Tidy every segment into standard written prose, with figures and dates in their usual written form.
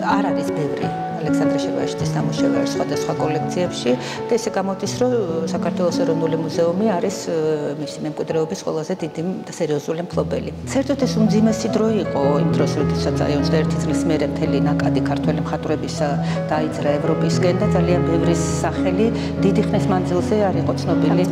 არ არის ბევრი ალექსანდრე შერვაშიძის ნამუშევარი სხვადასხვა კოლექციებში და ესე გამოდის, რომ საქართველოს ეროვნული მუზეუმი არის მისი მემკვიდრეობის ყველაზე დიდი და სერიოზული მფლობელი. საერთოდ ეს უმძიმესი დრო იყო იმ დროს, როდესაც აი 21 წლის მერე მთელი ნაკადი ქართველი მხატვრებისა დაიძრა ევროპისკენ და ძალიან ბევრი სახელი დიდი ხნის მანძილზე არ იყო ცნობილი.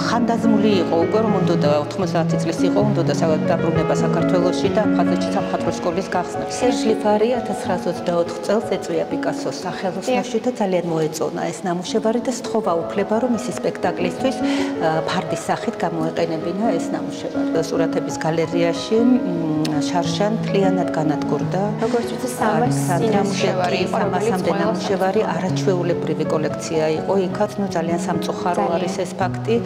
ხანდაზმული იყო უკვე, რომ უნდა 90 წლის იყო, უნდა დაბრუნება საქართველოში და აფხაზეთში სამხატვრო სკოლის გახსნა. სერჟ ლიფარი 1924 წელს ეწვია პიკასოს სახელოსნოში და ძალიან მოეწონა ეს ნამუშევარი და სთხოვა უფლება, რომ მისი სპექტაკლისთვის ფარდის სახით გამოეყენებინა ეს ნამუშევარი. სურათების გალერეაში შარშან მთლიანად განადგურდა. როგორც ვიცი, 300 ნამუშევარი არაჩვეულებრივი კოლექცია იყო. იქაც ძალიან სამწუხარო არის ეს ფაქტი.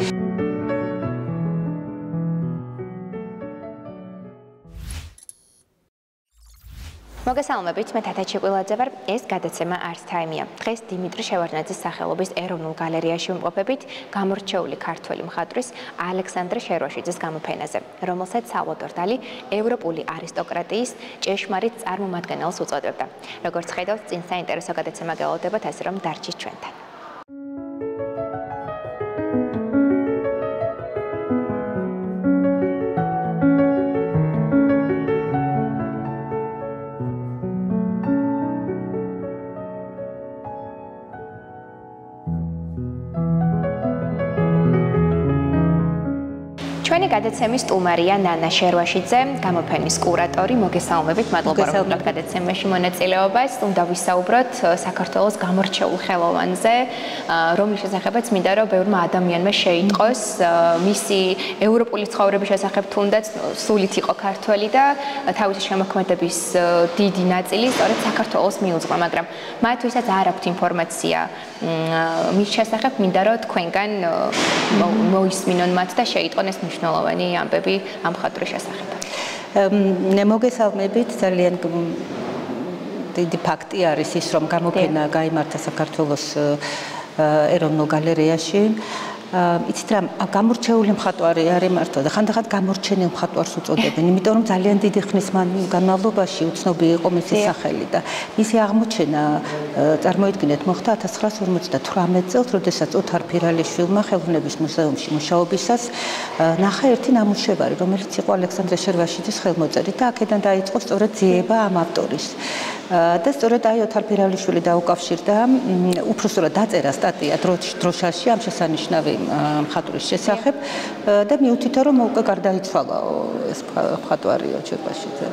მოგესალმებით, მე თათა ჩიყვილაძე ვარ. ეს გადაცემა არც თაიმია. დღეს დიმიტრი შევარდნაძის სახელობის ეროვნულ გალერეაში ვიმყოფებით გამორჩეული ქართველი მხატვრის ალექსანდრე შერვაშიძის გამოფენაზე, რომელსაც სალვადორ დალი ევროპული არისტოკრატიის ჭეშმარიტ წარმომადგენელს უწოდებდა. როგორც ხედავთ, წინ საინტერესო გადაცემა გელოდებათ, ასე რომ დარჩით ჩვენთან. ჩვენი გადაცემის სტუმარია ნანა შერვაშიძე, გამოფენის კურატორი. მოგესალმებით, მადლობა რომ ვიყავთ გადაცემაში მონაწილეობას. უნდა ვისაუბროთ საქართველოს გამორჩეულ ხელოვანზე, რომლის შესახებაც მინდა რომ ბევრმა ადამიანმა შეიტყოს მისი ევროპული ცხოვრების შესახებ თუნდაც სულით იყო ქართველი და თავისი შემოქმედების დიდი ნაწილი სწორედ საქართველოს მიუძღვა, მაგრამ მათ ვისაც არ აქვთ ინფორმაცია მის შესახებ, მინდა რომ თქვენგან მოისმინონ მათ და შეიტყონ ეს მნიშვნელოვანი ამბები ამ მხატვრის შესახებ. მოგესალმებით, ძალიან დიდი ფაქტი არის ის, რომ გამოფენა გაიმართა საქართველოს ეროვნულ გალერეაში. იცით რა, გამორჩეული მხატვარი არის მართლა და ხანდახან გამორჩენილ მხატვარს უწოდებენ, იმიტომ რომ ძალიან დიდი ხნის განმავლობაში უცნობი იყო მისი სახელი და მისი აღმოჩენა წარმოიდგინეთ მოხდა 1958 წელს, როდესაც ოთარ ფირალიშვილმა ხელოვნების მუზეუმში მუშაობისას ნახა ერთი ნამუშევარი, რომელიც იყო ალექსანდრე შერვაშიძის ხელმოწერით და აქედან დაიწყო სწორედ ძიება ამ ავტორის. და სწორედ აი ოთარ ფირალიშვილი დაუკავშირდა, უпроსტად დაწერა სტატია დროშაში ამ შესანიშნავი მხატვრის შესახებ და მიუთითა, რომ უკვე გარდაიცვალა ეს მხატვარი შერვაშიძე.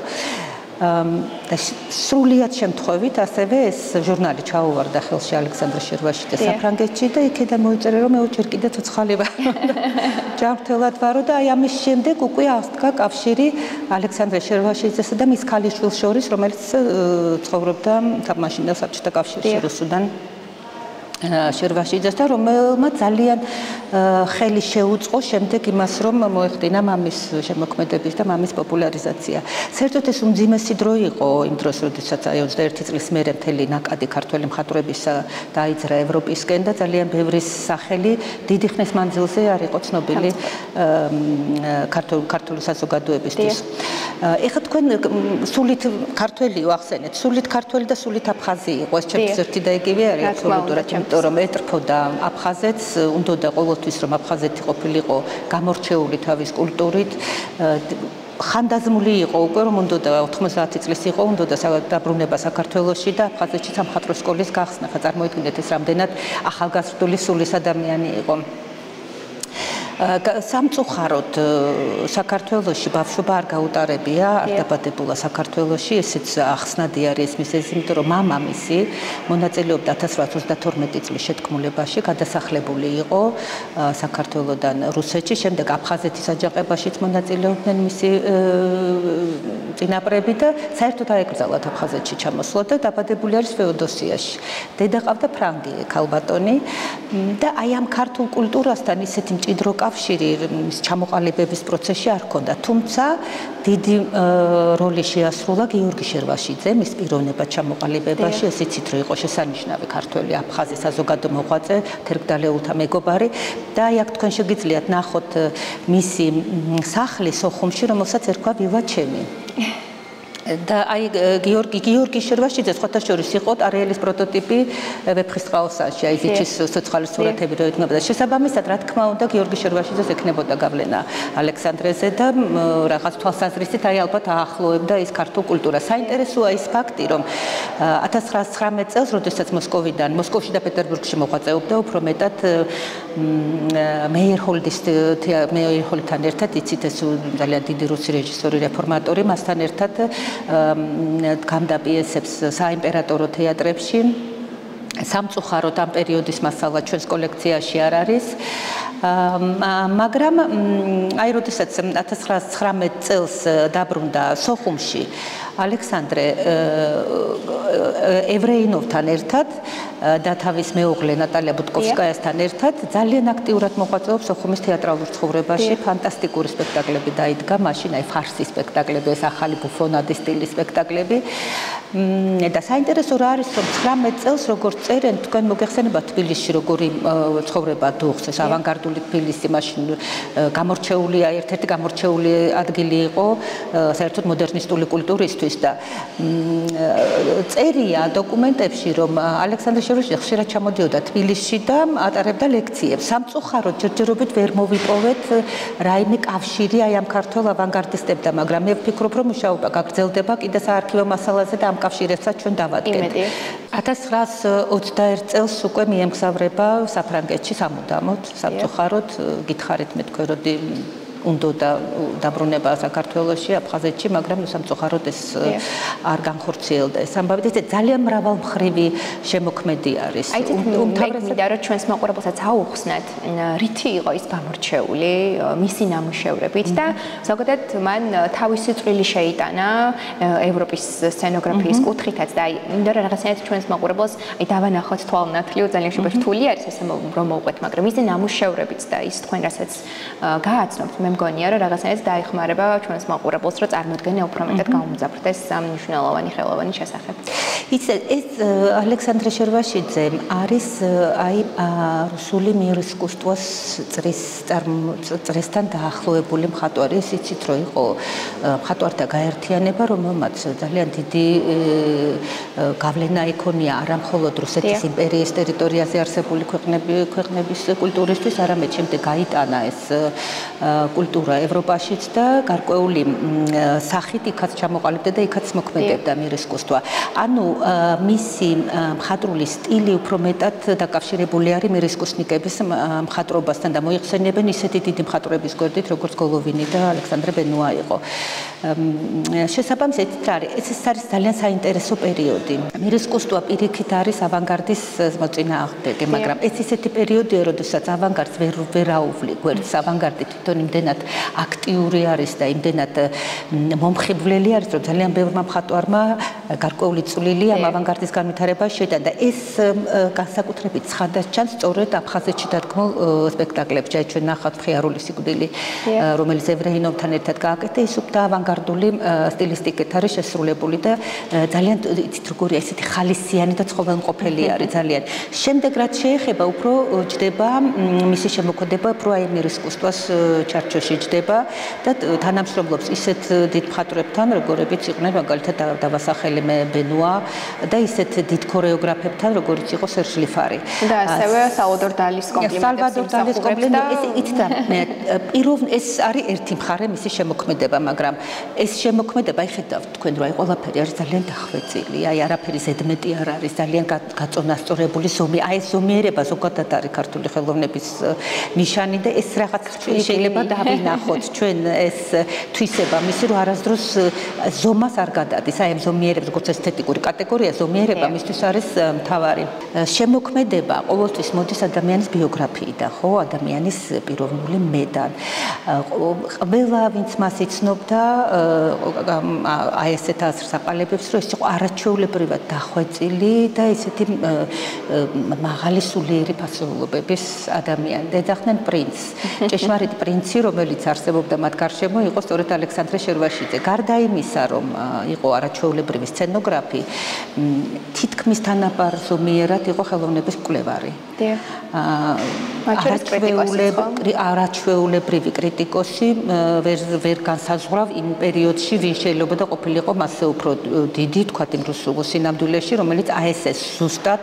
და სრულიად შემთხვევით ასევე ეს ჟურნალი ჩაუვარდა ხელში ალექსანდრე შერვაშიძეს საფრანგეთში და იქიდან მოიწერა, რომ მე ჯერ კიდე ცოცხალი ვარ. ჯანმრთელად ვარო და აი ამის შემდეგ უკვე აღსდგა კავშირი ალექსანდრე შერვაშიძესა და მის ქალიშვილს შორის, რომელიც ცხოვრობდა თამაშინდა საბჭოთა კავშირში რუსუდან. შერვაშიძეს და რომელმაც ძალიან ხელი შეუწყო შემდეგ იმას, რომ მოეხდინა მამის შემოქმედების და მამის პოპულარიზაცია. საერთოდ ეს უმძიმესი დრო იყო იმ დროს, როდესაც აი 21 წლის მერე მთელი ნაკადი ქართველი მხატვრებისა დაიძრა ევროპისკენ და ძალიან ბევრი სახელი დიდი ხნის მანძილზე არ იყო ცნობილი ქართული საზოგადოებისთვის. ეხლა თქვენ სულით ქართველი ვახსენეთ, სულით ქართველი და სულით აფხაზი იყო, ეს ჩემთვის ერთი და იგივე არის აბსოლუტურად. იმიტომ რომ ეტრფოდა აფხაზეთს, უნდა ყოველთვის რომ აფხაზეთი ყოფილიყო გამორჩეული თავის კულტურით. ხანდაზმული იყო უკვე, რომ უნდა 90 წლის იყო, უნდა დაბრუნება საქართველოში და აფხაზეთში სამხატვრო სკოლის გახსნა. ხა წარმოიდგინეთ ეს რამდენად ახალგაზრდული სულის ადამიანი იყო. სამწუხაროდ საქართველოში ბავშვობა არ გაუტარებია, არ დაბადებულა საქართველოში, ესეც ახსნადი არის მისეზი, იმიტომ რომ მამამისი მონაწილეობდა 1832 წლის შეთქმულებაში, გადასახლებული იყო საქართველოდან რუსეთში, შემდეგ აფხაზეთის აჯანყებაშიც მონაწილეობდნენ მისი წინაპრები და საერთოდ აეკრძალათ აფხაზეთში ჩამოსვლა და დაბადებული არის ფეოდოსიაში. დედა ყავდა ფრანგი ქალბატონი და აი ამ ქართულ კულტურასთან ისეთი მჭიდრო კავშირი ჩამოყალიბების პროცესში არ ჰქონდა, თუმცა დიდი როლი შეასრულა გიორგი შერვაშიძემ მის პიროვნებად ჩამოყალიბებაში, ეს იცით რომ იყო შესანიშნავი ქართველი აფხაზი საზოგადო მოღვაწე, თერგდალეულთა მეგობარი და აი აქ თქვენ შეგიძლიათ ნახოთ მისი სახლი სოხუმში, რომელსაც ერქვა ვილა ჩემი. და აი გიორგი შერვაშიძე სხვათა შორის იყო არელის პროტოტიპი ვეფხისტყაოსანში, აი ზეჩის სოციალურ სურათები რო ეთმობა და შესაბამისად რა თქმა უნდა გიორგი შერვაშიძეს ექნებოდა გავლენა ალექსანდრეზე და რაღაც თვალსაზრისით აი ალბათ აახლოებდა ის ქართულ კულტურას. საინტერესოა ის ფაქტი, რომ 1919 წელს, როდესაც მოსკოვში და პეტერბურგში მოღვაწეობდა, უფრო მეტად მეიერჰოლდთან ერთად, იცით ეს ძალიან დიდი რუსი რეჟისორი, რეფორმატორი, მასთან ერთად გამდა პიესებს საიმპერატორო თეატრებში. სამწუხაროდ ამ პერიოდის მასალა ჩვენს კოლექციაში არ არის. მაგრამ აი როდესაც 1919 წელს დაბრუნდა სოხუმში ალექსანდრე ევრეინოვთან ერთად და თავის მეუღლე ნატალია ბუტკოვსკაიასთან ერთად ძალიან აქტიურად მოღვაწეობს სოხუმის თეატრალურ ცხოვრებაში. ფანტასტიკური სპექტაკლები დაიდგა მაშინ, აი ფარსი სპექტაკლები, ეს ახალი ბუფონადის სტილის სპექტაკლები. და საინტერესო რა არის, რომ 19 წელს როგორც წერენ, თქვენ მოგეხსენებათ თბილისში როგორი ცხოვრება დუხს, ეს ავანგარდული თბილისი მაშინ გამორჩეულია, ერთ-ერთი გამორჩეული ადგილი იყო საერთოდ მოდერნისტული კულტურისთვის და წერია დოკუმენტებში, რომ ალექსანდრე შერვაშიძე ხშირად ჩამოდიოდა თბილისში და ატარებდა ლექციებს. სამწუხაროდ ჯერჯერობით ვერ მოვიპოვეთ რაიმე კავშირი აი ამ ქართველ ავანგარდისტებთან, მაგრამ მე ვფიქრობ, რომ მუშაობა გაგრძელდება კიდე საარქივო მასალაზე და ამ კავშირებსაც ჩვენ დავადგენთ. 1921 წელს უკვე მიემგზავრება საფრანგეთში სამუდამოდ, სამწუხაროდ გითხარით მე თქვენ როდი უნდა დაბრუნება საქართველოში, აფხაზეთში, მაგრამ სამწუხაროდ ეს არ განხორციელდა ეს ამბავი და ძალიან მრავალმხრივი შემოქმედი არის. უმთავრესად რომ ჩვენს მაყურებელსაც აუხსნათ, რითი იყო ის გამორჩეული მისი ნამუშევრებით და ზოგადად მან თავისი წვლილი შეიტანა ევროპის სცენოგრაფიის კუთხითაც და აი მინდა რომ რაღაცნაირად ჩვენს მაყურებელს აი დავანახოთ თვალნათლივ, ძალიან რთული არის ესე რომ მოვყვეთ, მაგრამ მისი ნამუშევრებიც და ის თქვენ რასაც გააცნობთ მე მგონია რომ რაღაცნაირად დაიხმარება ჩვენს მაყურებელს რომ წარმოდგენა უფრო მეტად გაუმძაფრდეს ამ მნიშვნელოვანი ხელოვანის შესახებ. ეს ალექსანდრე შერვაშიძე არის აი რუსული მირისკუსტვას წრესთან დაახლოებული მხატვარი. ეს იცით რომ იყო მხატვართა გაერთიანება, რომელმაც ძალიან დიდი გავლენა იქონია არა მხოლოდ რუსეთის იმპერიის ტერიტორიაზე არსებული ქვეყნების კულტურისთვის, არამედ შემდეგ გაიტანა ეს კულტურა ევროპაშიც და გარკვეული სახით იქაც ჩამოყალიბდა და იქაც მოქმედებდა მირისკუსტვა. ანუ მისი მხატვრული სტილი უფრო მეტად დაკავშირებული არის მირისკუსნიკების მხატვრობასთან და მოიხსენიებენ ისეთი დიდი მხატვრების გვერდით, როგორც გოლოვინი და ალექსანდრე ბენუა იყო. შესაბამისად ეს არის ძალიან საინტერესო პერიოდი. მირისკუსტვა პირიქით არის ავანგარდის მოწინააღმდეგე, მაგრამ ეს ისეთი პერიოდია, როდესაც ავანგარდს ვერ აუვლი გვერდს, ავანგარდი თვითონ იმდენად აქტიური არის და იმდენად მომხიბვლელი არის, რომ ძალიან ბევრმა მხატვარმა გარკვეული წვლილი ამ ავანგარდის განვითარებაში შეიტანა და ეს განსაკუთრებით ცხადად ჩანს სწორედ აფხაზეთში დადგმულ სპექტაკლებში. აი ჩვენ ნახავთ მხიარული სიკვდილი, რომელიც ევრეინოვთან ერთად გააკეთა, ის უფრო ავანგარდული სტილისტიკით არის შესრულებული და ძალიან იცით როგორია ესეთი ხალისიანი და ცხოველმყოფელი არის ძალიან. შემდეგ რაც შეეხება უფრო ჯდება მისი შემოქმედება უფრო აი მირისკუსტვას ჩარჩოში ჯდება და თანამშრომლობს ისეთ დიდ მხატვრებთან, როგორებიც იყვნენ მაგალითად დავასახელე მე ბენუა და ისეთ დიდ ქორეოგრაფებთან, როგორიც იყო სერჟ ლიფარი. და ასევე სალვადორ დალის კომპლიმენტი. ეს არის ერთი მხარე მისი შემოქმედება, მაგრამ ეს შემოქმედება, აი ხედავთ თქვენ რომ აი ყველაფერი არის ძალიან დახვეწილი, აი არაფერი ზედმეტი არ არის, ძალიან გაწონასწორებული ზომი. აი ეს ზომიერება ზოგადად არის ქართული ხელოვნების ნიშანი და ეს რაღაც შეიძლება შეიძლება დავინახოთ ჩვენ ეს თვისება მისი რომ არასდროს ზომას არ გადადის აი ამ ზომიერებს როგორც ესთეტიკური კატეგორია ზომიერება მისთვის არის მთავარი შემოქმედება ყოველთვის მოდის ადამიანის ბიოგრაფიიდან ხო ადამიანის პიროვნული მედან ყველა ვინც მას იცნობდა აი ესეთ აზრს აყალებებს რომ ეს იყო არაჩვეულებრივად დახვეწილი და ესეთი მაღალი სულიერი ფასეულობების ადამიანი დედახდნენ პრინცს ჭეშმარიტ პრინცი რომელიც არსებობდა მათ გარშემო იყო სწორედ ალექსანდრე შერვაშიძე გარდა იმისა რომ იყო არაჩვეულებრივი სცენოგრაფი თითქმის თანაბარ ზომიერად იყო ხელოვნების მკვლევარი არაჩვეულებრივი კრიტიკოსი ვერ განსაზღვრავ იმ პერიოდში ვინ შეიძლება და ყოფილიყო მასზე უფრო დიდი თქვათ იმ რუსულ სინამდვილეში რომელიც აი ეს ზუსტად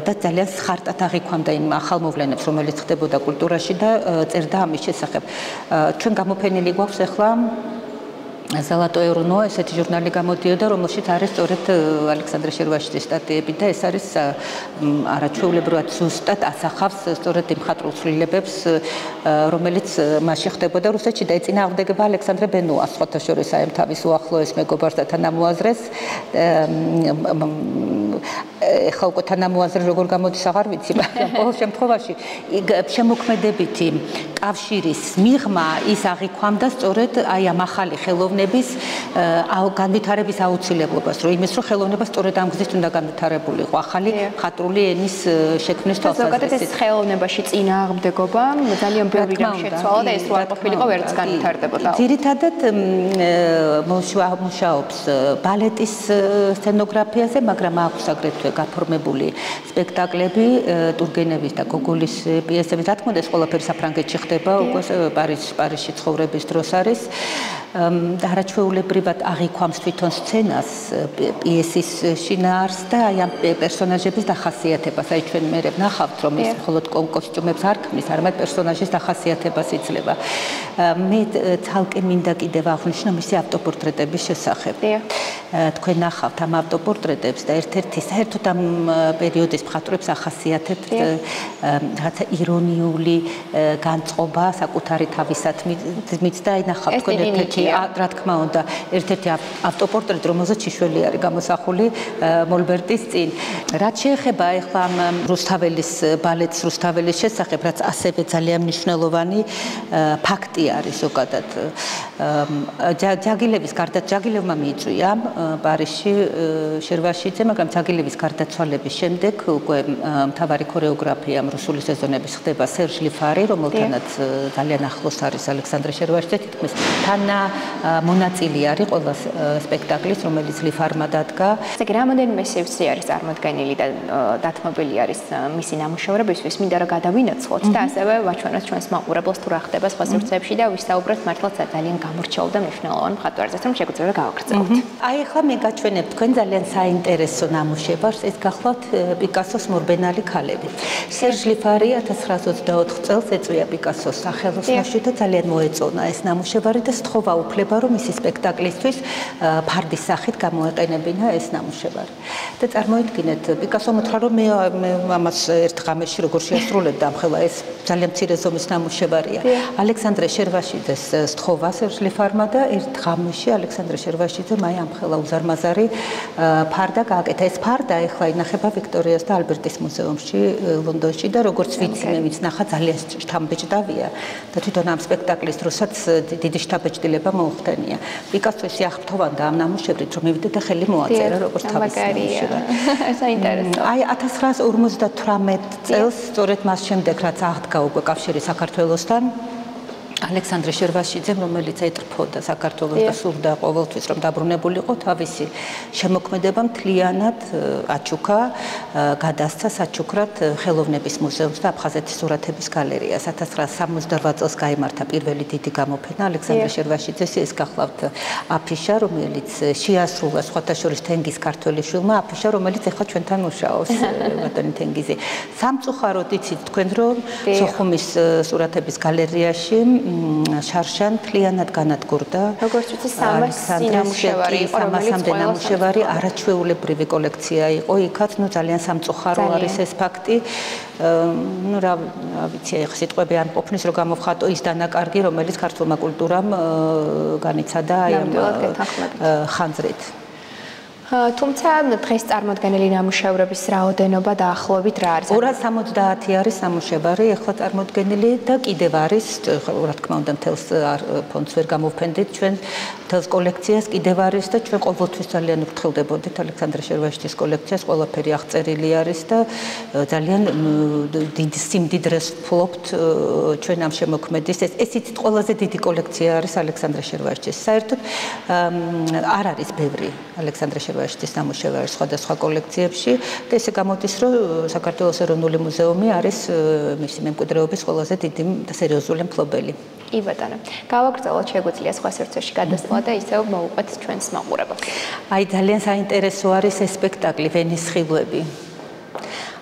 და ძალიან სხარტად აღიქვამდა იმ ახალ მოვლენებს რომელიც ხდებოდა კულტურაში და წერდა ამის შესახებ ჩვენ გამოფენილი გვაქვს ახლა Zalato Eruno, ესეთი ჟურნალი გამოდიოდა, რომელშიც არის სწორედ ალექსანდრე შერვაშიძის სტატიები და ეს არის არაჩვეულებრივად ზუსტად ასახავს სწორედ იმ მხატვრულ ცვლილებებს, რომელიც მასში ხდებოდა რუსეთში და ეწინააღმდეგება ალექსანდრე ბენუას, სხვათა შორის აი თავის უახლოეს მეგობარს და თანამოაზრეს. ეხლა უკვე თანამოაზრე როგორ გამოდის აღარ ვიცი, მაგრამ ყოველ შემთხვევაში შემოქმედებითი კავშირის მიღმა ის აღიქვამდა სწორედ აი ამ ახალი ხელოვნების განვითარების აუცილებლობას, რომ იმის რომ ხელოვნება სწორედ ამ გზით უნდა განვითარებულიყო, ახალი მხატვრული ენის შექმნის თვალსაზრისით. ზოგადად ეს ხელოვნებაში წინააღმდეგობა ძალიან ბევრი რამ შეცვალა და ეს რო არ ყოფილიყო ვერც განვითარდებოდა. ძირითადად მუშაობს ბალეტის სცენოგრაფიაზე, მაგრამ აქვს აგრეთვე გაფორმებული სპექტაკლები ტურგენევის და გოგოლის პიესების. რა თქმა უნდა, ეს ყველაფერი საფრანგეთში ხდება, უკვე პარიზში ცხოვრების დროს არის. არაჩვეულებრივად აღიქვამს თვითონ სცენას პიესის შინაარსს და აი ამ პერსონაჟების დახასიათებას. აი ჩვენ მე ვნახავთ, რომ ის მხოლოდ კოსტიუმებს არ ქმნის, არამედ პერსონაჟის დახასიათებას იძლევა. მე ცალკე მინდა კიდევ აღვნიშნო მისი ავტოპორტრეტების შესახებ. თქვენ ნახავთ ამ ავტოპორტრეტებს და ერთ-ერთი საერთოდ ამ პერიოდის მხატვრებს ახასიათებთ რაღაცა ირონიული განწყობა საკუთარი თავისათმით და აი ნახავთ თქვენ ერთ-ერთი რა თქმა უნდა ერთ-ერთი ავტოპორტრეტი რომელზეც შიშველი არის გამოსახული მოლბერტის წინ. რაც შეეხება ახლა ამ რუსთაველის ბალეტს რუსთაველის შესახებ, რაც ასევე ძალიან მნიშვნელოვანი ფაქტი არის ზოგადად. ჯაგილევის გარდა ჯაგილევმა მიიწვია პარიზში შერვაშიძე, მაგრამ ჯაგილევის გარდაცვალების შემდეგ უკვე მთავარი ქორეოგრაფი ამ რუსული სეზონების ხდება სერჟ ლიფარი, რომელთანაც ძალიან ახლოს არის ალექსანდრე შერვაშიძე, თითქმის თანა მონაწილე არის ყველა სპექტაკლის, რომელიც ლიფარმა დადგა. ესე იგი, რამოდენიმე სივრცე არის წარმოდგენილი და დათმობილი არის მისი ნამუშევრებისთვის, მინდა რომ გადავინაცვლოთ და ასევე ვაჩვენოთ ჩვენს მაყურებელს თუ რა ხდება სხვა სივრცეებში და ვისაუბროთ მართლაც ძალიან გამორჩეულ და მნიშვნელოვან მხატვარზე, რომ შეგვიძლია გავაგრძელოთ. აი ახლა მე გაჩვენებ თქვენ ძალიან საინტერესო ნამუშევარს, ეს გახლავთ პიკასოს მორბენალი ქალები. სერჟ ლიფარი 1924 წელს ეწვია პიკასოს სახელოსნოში და ძალიან მოეწონა ეს ნამუშევარი და სთხოვა უფლება რომ მისი სპექტაკლისთვის ფარდის სახით გამოეყენებინა ეს ნამუშევარი. და წარმოიდგინეთ, პიკასო მოთხრა რომ მე ამას ერთ ღამეში როგორ შეასრულებდა, ამხელა ეს ძალიან მცირე ზომის ნამუშევარია. ალექსანდრე შერვაშიძეს სთხოვა სერჟ ლიფარმა და ერთ ღამეში ალექსანდრე შერვაშიძემ აი ამხელა უზარმაზარი ფარდა გააკეთა. ეს ფარდა ახლა ინახება ვიქტორიას და ალბერტის მუზეუმში ლონდონში და როგორც ვიცი მე ვინც ნახა ძალიან შთამბეჭდავია და თვითონ ამ სპექტაკლის დროსაც დიდი შთაბეჭდილება მოუხდენია. პიკასო შეახტოვანდა ამ ნამუშევრით, რომ მივიდა და ხელი მოაწერა როგორც თავის ნამუშევარი. საინტერესო. აი 1958 წელს სწორედ მას შემდეგ რაც აღდგა უკვე კავშირი საქართველოსთან ალექსანდრე შერვაშიძემ, რომელიც ეტრფოდა საქართველოს და სურდა ყოველთვის რომ დაბრუნებულიყო, თავისი შემოქმედება მთლიანად აჩუქა, გადასცა საჩუქრად ხელოვნების მუზეუმს და აფხაზეთის სურათების გალერეას. 1968 წელს გაიმართა პირველი დიდი გამოფენა ალექსანდრე შერვაშიძეს, ეს გახლავთ აფიშა, რომელიც შეასრულა სხვათა შორის თენგიზ ქართველიშვილმა, აფიშა, რომელიც ახლა ჩვენთან მუშაობს, ბატონი თენგიზი. სამწუხაროდ იცით თქვენ რომ სოხუმის სურათების გალერეაში შარშან მთლიანად განადგურდა. როგორც ვიცი, სამასამდე ნამუშევარი არაჩვეულებრივი კოლექცია იყო. იქაც ძალიან სამწუხარო არის ეს ფაქტი. რა ვიცი, ახლა სიტყვები არ ყოფნის, რომ გამოვხატო ის დანაკარგი, რომელიც ქართულმა კულტურამ განიცადა აი ამ ხანძრით. თუმცა დღეს წარმოდგენილი ნამუშევრების რაოდენობა დაახლოებით რა არის? 270 არის ნამუშევარი, ახლა წარმოდგენილი და კიდევ არის, რა თქმა უნდა, მთელს ფონდს ვერ გამოვფენდით, ჩვენ მთელს კოლექციას კიდევ არის და ჩვენ ყოველთვის ძალიან ვფრთხილდებოდით ალექსანდრე შერვაშიძის კოლექციას, ყველაფერი აღწერილი არის და ძალიან დიდ სიმდიდრეს ვფლობთ ჩვენ ამ შემოქმედის. ეს იცით ყველაზე დიდი კოლექცია არის ალექსანდრე შერვაშიძის. საერთოდ არ არის ბევრი ალექსანდრე შერვაშიძის ნამუშევარი სხვადასხვა კოლექციებში და ესე გამოდის, რომ საქართველოს ეროვნული მუზეუმი არის მისი მემკვიდრეობის ყველაზე დიდი და სერიოზული მფლობელი. კი ბატონო. გავაგრძელოთ, შეგვიძლია სხვა სივრცეში გადასვლა და ისევ მოვუყვეთ ჩვენს მაყურებელს. აი ძალიან საინტერესო არის ეს სპექტაკლი ვენის ხილვები.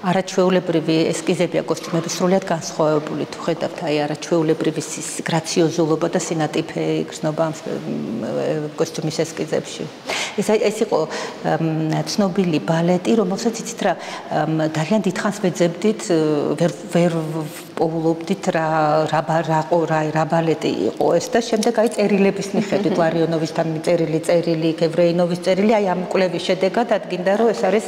არაჩვეულებრივი ესკიზებია კოსტიუმები სრულიად განსხვავებული თუ ხედავთ აი არაჩვეულებრივი გრაციოზულობა და სინატიფე იგრძნობა ამ კოსტიუმის ესკიზებში. ეს იყო ცნობილი ბალეტი, რომელსაც იცით რა ძალიან დიდხანს ვეძებდით, ვერ პოულობდით რა ბალეტი იყო ეს და შემდეგ აი წერილების მიხედვით ლარიონოვისთან წერილი, ევრეინოვის წერილი, აი ამ კვლევის შედეგად ადგინდა, რომ ეს არის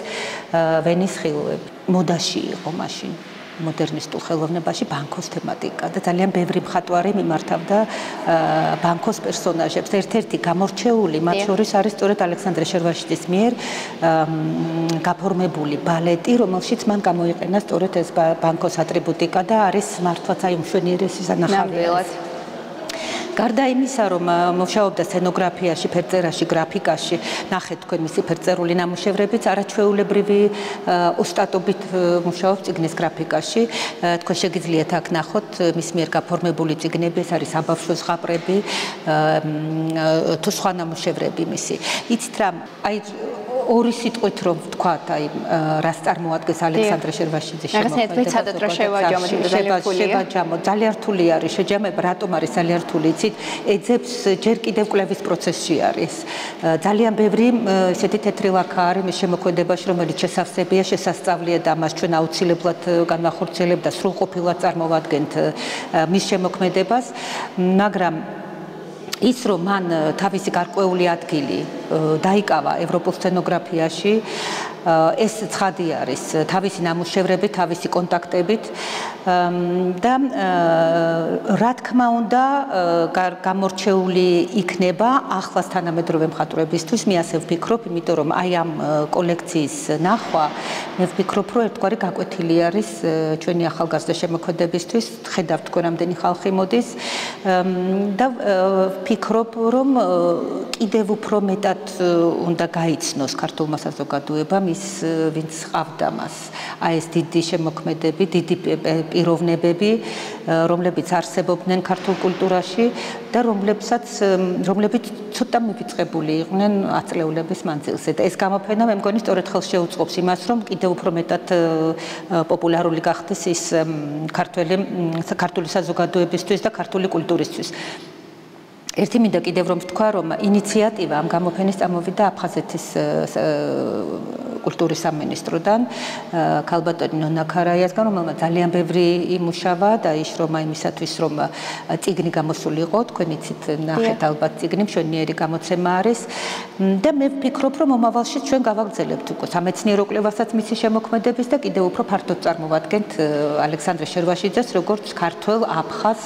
ვენის ხილვები. მოდაში იყო მაშინ მოდერნისტულ ხელოვნებაში ბანკოს თემატიკა და ძალიან ბევრი მხატვარი მიმართავდა ბანკოს პერსონაჟებს. ერთ-ერთი გამორჩეული მათ შორის არის სწორედ ალექსანდრე შერვაშიძის მიერ გაფორმებული ბალეტი, რომელშიც მან გამოიყენა სწორედ ეს ბანკოს ატრიბუტიკა და არის მართლაც აი მშვენიერესი სანახავი. გარდა იმისა, რომ მუშაობდა სცენოგრაფიაში, ფერწერაში, გრაფიკაში, ნახეთ თქვენ მისი ფერწერული ნამუშევრებიც არაჩვეულებრივი ოსტატობით მუშაობს წიგნის გრაფიკაში. თქვენ შეგიძლიათ აქ ნახოთ მის მიერ გაფორმებული წიგნები, ეს არის აბავშვო ზღაპრები თუ სხვა ნამუშევრები მისი. იცით რა, აი ორი სიტყვით რომ ვთქვათ, აი რას წარმოადგენს ალექსანდრე შერვაშიძის შემოქმედება. ძალიან რთული არის შეჯამება, რატომ არის ძალიან რთული? იცით, ეძებს ჯერ კიდევ კვლევის პროცესში არის. ძალიან ბევრი ესეთი თეთრი ლაქა არის მის შემოქმედებაში, რომელიც შესავსებია, შესასწავლია და მას ჩვენ აუცილებლად განვახორციელებთ და სრულყოფილად წარმოვადგენთ მის შემოქმედებას, მაგრამ ის რომ მან თავისი გარკვეული ადგილი დაიკავა ევროპულ სცენოგრაფიაში, ეს ცხადი არის თავისი ნამუშევრებით, თავისი კონტაქტებით და რა თქმა უნდა გამორჩეული იქნება ახლას თანამედროვე მხატვრებისთვის. მე ასე ვფიქრობ, იმიტომ რომ აი ამ კოლექციის ნახვა მე ვფიქრობ, რომ ერთგვარი გაკვეთილი არის ჩვენი ახალგაზრდა შემოქმედებისთვის. ხედავთ თქვენ რამდენი ხალხი მოდის და ვფიქრობ, რომ კიდევ უფრო მეტად უნდა გაიცნოს ქართულმა საზოგადოებამ ის ვინც ყავდა მას. აი ეს დიდი შემოქმედები, დიდი პიროვნებები, რომლებიც არსებობდნენ ქართულ კულტურაში და რომლებიც ცოტა მივიწყებული იყვნენ ათწლეულების მანძილზე. და ეს გამოფენა მე მგონი სწორედ ხელს შეუწყობს იმას, რომ კიდევ უფრო მეტად პოპულარული გახდეს ის ქართული საზოგადოებისთვის და ქართული კულტურისთვის. ერთი მინდა კიდევ რომ ვთქვა, რომ ინიციატივა ამ გამოფენის წამოვიდა აფხაზეთის კულტურის სამინისტროდან, ქალბატონი ნონა ქარაიასგან, რომელმაც ძალიან ბევრი იმუშავა და იშრომა იმისათვის, რომ წიგნი გამოსული იყო, თქვენ იცით, ნახეთ ალბათ წიგნი, მშვენიერი გამოცემა არის და მე ვფიქრობ, რომ მომავალში ჩვენ გავაგრძელებთ უკვე სამეცნიერო კვლევასაც მისი შემოქმედების და კიდევ უფრო ფართოდ წარმოვადგენთ ალექსანდრე შერვაშიძეს, როგორც ქართველ აფხაზ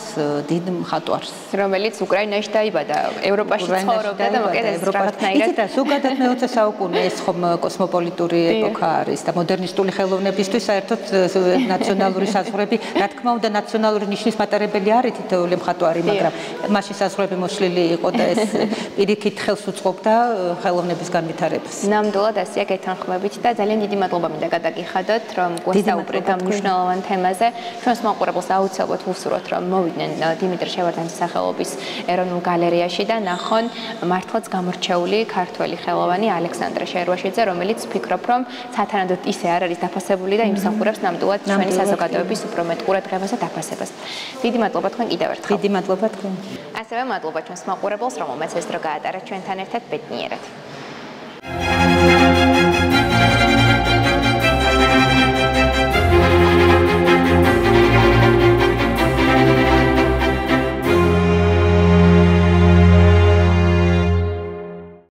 დიდ მხატვარს, რომელიც უკრაინაში დაიბადა, ევროპაში ცხოვრობდა და მოკედეს რაღაცნაირად. იცით, ზოგადად მე-20 საუკუნე ეს ხომ კოსმოპოლიტური ეპოქა არის და მოდერნისტული ხელოვნებისთვის საერთოდ ნაციონალური საზღვრები, რა თქმა უნდა, ნაციონალური ნიშნის მატარებელი არის თითოეული მხატვარი, მაგრამ მასში საზღვრები მოშლილი იყო და ეს პირიქით ხელს უწყობდა ხელოვნების განვითარებას. ნამდვილად ასეა გეთანხმებით და ძალიან დიდი მადლობა მინდა გადაგიხადოთ, რომ გვესაუბრეთ ამ მნიშვნელოვან თემაზე. ჩვენს მაყურებელს აუცილებლად ვუსურვოთ, რომ მოვიდნენ დიმიტრი შევარდანძის სახელობის ეროვნულ გალერეაში და ნახონ მართლაც გამორჩეული ქართველი ხელოვანი ალექსანდრე შერვაშიძე, რომელიც ვფიქრობ, რომ სათანადოდ ისე არ არის დაფასებული და იმსახურებს ნამდვილად ჩვენი საზოგადოების უფრო მეტ ყურადღებას და დაფასებას. დიდი მადლობა თქვენ კიდევ ერთხელ. დიდი მადლობა თქვენ. ასევე მადლობა ჩვენს მაყურებელს, რომელმაც ეს დრო გაატარა ჩვენთან ერთად ბედნიერად.